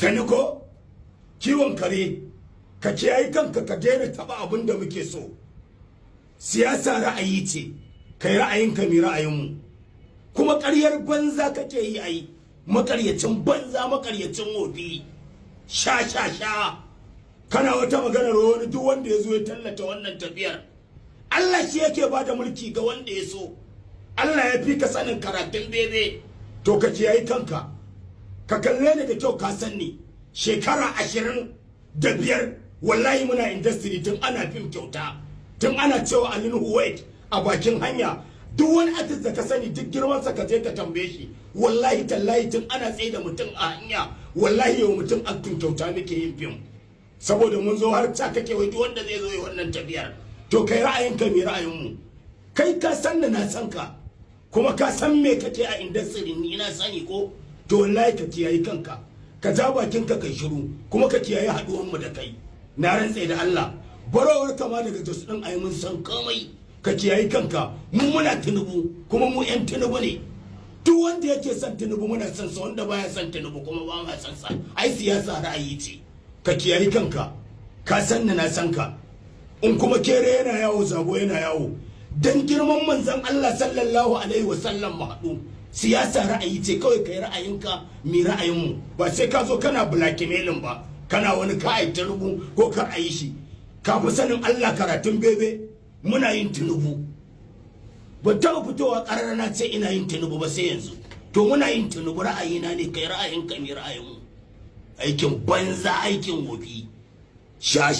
taniko kiwon kare ka kiyaye kanka ka daina taba abin da muke so. Siyasa ra'ayi ce, kai ra'ayinka mi ra'ayinmu. Kuma ƙaryar banza kake yi ai, makaryacin banza makaryacin wofi. Sha kana wata maganar wani duk wanda ya zo ya tallata wannan tafiyar. Allah shi yake bada mulki ga wanda ya so. Allah ya fi ka sanin karatun bebe. To ka kiyaye kanka. Ka kalle ni da kyau ka san ni. Shekara 25 wallahi muna industry tun ana fim kyauta. Tun ana cewa Alin Huwait a bakin hanya. Duk wani artist da ka sani duk girman sa ka je ka tambaye shi. Wallahi tallahi tun ana tsaye da mutum a hanya. Wallahi yau mutum acting kyauta muke yin fim. Saboda mun zo har ta kake wai duk wanda zai zo yi wannan tafiyar. To kai ra'ayinka me ra'ayinmu. Kai ka san da na san ka. Kuma ka san me kake a industry ni ina sani ko. To wallahi ka kiyaye kanka. Ka ja bakinka kai shiru kuma ka kiyaye haduwan mu da kai. Na rantse da Allah. Barowar kama daga Jos din ai mun san komai. Ka kiyaye kanka. Mu muna Tinubu kuma mu yan Tinubu ne. Duk wanda yake son Tinubu muna son sa, wanda baya son Tinubu kuma ba ma son sa. Ai siyasa ra'ayi ce. Ka kiyaye kanka. Ka san na san ka. In kuma kere yana yawo zabo yana yawo. Dan girman manzon Allah sallallahu alaihi wasallam mu haɗu. Siyasa ra'ayi ce, kawai kai ra'ayinka mi ra'ayinmu. Ba sai ka zo kana blackmailing ba. Kana wani ka ai Tinubu ko ka ayi shi. Ka fi sanin Allah karatun bebe. Muna yin Tinubu. Ba ta fitowa ƙararana ce ina yin Tinubu ba sai yanzu. To muna yin Tinubu, ra'ayina ne, kai ra'ayinka mi ra'ayinmu. Aikin banza aikin wofi. Sha